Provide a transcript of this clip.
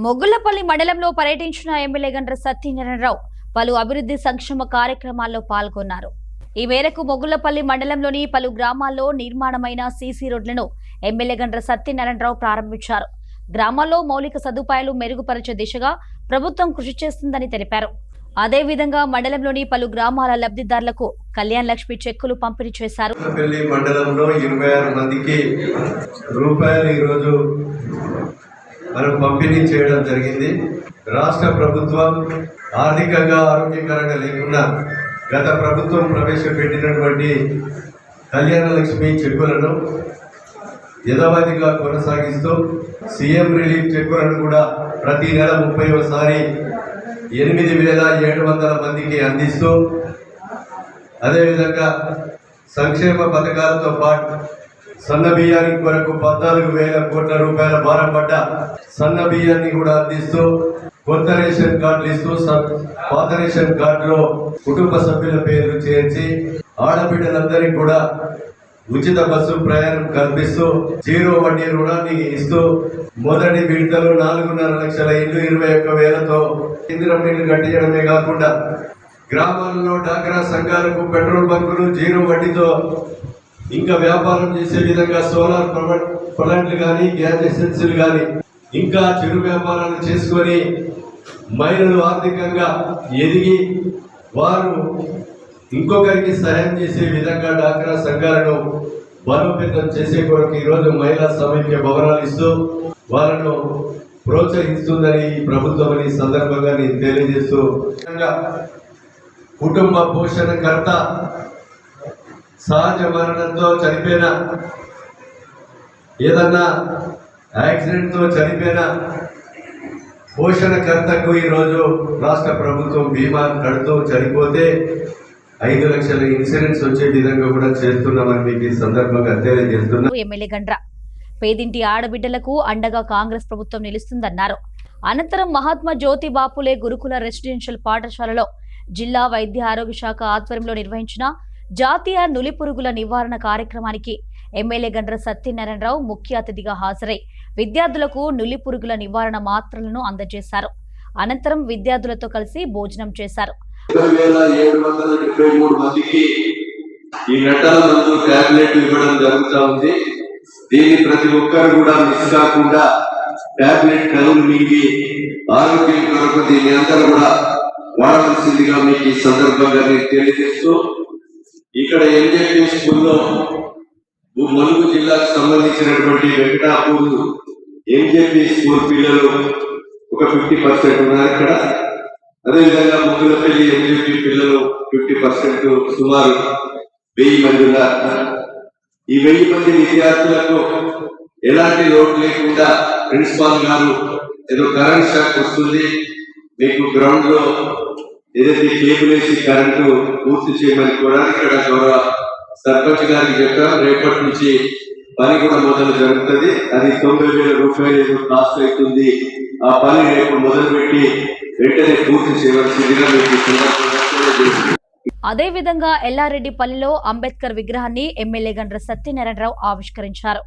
మొగుళ్లపల్లి మండలంలో పర్యటించిన ఎమ్మెల్యే గండ్ర సత్యనారాయణరావు పలు అభివృద్ధి సంక్షేమ కార్యక్రమాల్లో పాల్గొన్నారు. ఈ మేరకు మొగుళ్లపల్లి మండలంలోని పలు గ్రామాల్లో నిర్మాణమైన సీసీ రోడ్లను ఎమ్మెల్యే గండ్ర సత్యనారాయణరావు ప్రారంభించారు. గ్రామాల్లో మౌలిక సదుపాయాలు మెరుగుపరిచే దిశగా ప్రభుత్వం కృషి చేస్తుందని తెలిపారు. అదేవిధంగా మండలంలోని పలు గ్రామాల లబ్ధిదారులకు కళ్యాణ లక్ష్మి చెక్కులు పంపిణీ చేశారు. మండలంలో 26 మందికి రూపాయలు ఈరోజు మనం పంపిణీ చేయడం జరిగింది. రాష్ట్ర ప్రభుత్వం ఆర్థికంగా ఆరోగ్యకరంగా లేకుండా గత ప్రభుత్వం ప్రవేశపెట్టినటువంటి కళ్యాణ లక్ష్మి చెక్కులను యథావిధిగా కొనసాగిస్తూ సీఎం రిలీఫ్ చెక్కులను కూడా ప్రతి నెల 30వసారి 8,700 మందికి అందిస్తూ, అదేవిధంగా సంక్షేమ పథకాలతో పాటు సన్న బియ్యానికి కొరకు 14,000 కోట్ల రూపాయల భారం పడ్డ సన్న బియ్యాన్ని కూడా అందిస్తూ, కొత్త రేషన్ కార్డులు ఇస్తూ, పాత రేషన్ కార్డులో కుటుంబ సభ్యుల పేర్లు చేర్చి ఆడబిడ్డలందరికీ కూడా ఉచిత బస్సు ప్రయాణం కల్పిస్తూ, 0 వడ్డీ రుణాన్ని ఇస్తూ, మొదటి విడతలు 4.5 లక్షల ఇల్లు 21,000తో ఇందిరం నీళ్లు కట్టించడమే కాకుండా గ్రామాలలో డాక్రా సంఘాలకు పెట్రోల్ బంకులు 0 వడ్డీతో ఇంకా వ్యాపారం చేసే విధంగా సోలార్ ప్లాంట్లు కానీ, గ్యాస్ ఏజెన్సీలు కానీ ఇంకా చిరు వ్యాపారాలు చేసుకొని మహిళలు ఆర్థికంగా ఎదిగి వారు ఇంకొకరికి సహాయం చేసే విధంగా డాక్రా సంఘాలను బలోపేతం చేసే కొరకు ఈరోజు మహిళా సమైక్య భవనాలు ఇస్తూ వారిను ప్రోత్సహిస్తుందని ప్రభుత్వం ఈ సందర్భంగా నేను తెలియజేస్తూ, కుటుంబ పోషణకర్త సహజ మరణంతో చనిపోయిన, ఏదన్నా యాక్సిడెంట్తో చనిపోయిన పోషణకర్తకు ఈరోజు రాష్ట్ర ప్రభుత్వం బీమా కడుతూ చనిపోతే 5 లక్షల ఇన్సూరెన్స్ వచ్చే విధంగా కూడా చేస్తున్నామని మీకు ఈ సందర్భంగా తెలియజేస్తున్నాం. ఎమ్మెల్యే గండ్ర పేదింటి ఆడబిడ్డలకు అండగా కాంగ్రెస్ ప్రభుత్వం నిలుస్తుందన్నారు. అనంతరం మహాత్మా జ్యోతి బాపులే గురుకుల రెసిడెన్షియల్ పాఠశాలలో జిల్లా వైద్య ఆరోగ్య శాఖ ఆధ్వర్యంలో నిర్వహించిన జాతీయ నులిపురుగుల నివారణ కార్యక్రమానికి ఎమ్మెల్యే గండ్ర సత్యనారాయణరావు ముఖ్య అతిథిగా హాజరై విద్యార్థులకు నులిపురుగుల నివారణ మాత్రలను అందజేశారు. అనంతరం విద్యార్థులతో కలిసి భోజనం చేశారు. 2,773 మందికి ఈ నెట్టల మందు టాబ్లెట్ ఇవ్వడం జరుగుతూ ఉంది. దీన్ని ప్రతి ఒక్కరు కూడా మిస్ కాకుండా టాబ్లెట్ కనులు మింగి ఆరోగ్యం కొరకు దీన్ని అందరూ కూడా వాడవలసిందిగా మీకు ఈ సందర్భంగా నేను తెలియజేస్తూ, ఇక్కడ ఎంజేపీ స్కూల్లో ములుగు జిల్లాకు సంబంధించినటువంటి వెంకటాపూర్ ఎంజేపీ స్కూల్ పిల్లలు ఒక 50% ఉన్నారు ఇక్కడ. అదేవిధంగా మొగుళ్లపల్లి ఎంజేపీ పిల్లలు 50%, సుమారు 1000 మంది ఉన్నారు. ఈ 1000 మంది విద్యార్థులకు ఎలాంటి లోటు లేకుండా ప్రిన్సిపాల్ గారు ఏదో కరెంట్ షాక్ వస్తుంది, మీకు గ్రౌండ్ లో ఏదైతే కేబుల్ వేసి కరెంటు పూర్తి చేయమని కూడా ఇక్కడ గౌరవ సర్పంచ్ గారికి చెప్పాం. రేపటి నుంచి పని కూడా మొదలు జరుగుతుంది. అది 90,000 రూపాయలు కాస్ట్ అవుతుంది. ఆ పని రేపు మొదలుపెట్టి వెంటనే పూర్తి చేయవలసిందిగా మీకు. అదేవిధంగా ఎల్లారెడ్డిపల్లిలో అంబేద్కర్ విగ్రహాన్ని ఎమ్మెల్యే గండ్ర సత్యనారాయణరావు ఆవిష్కరించారు.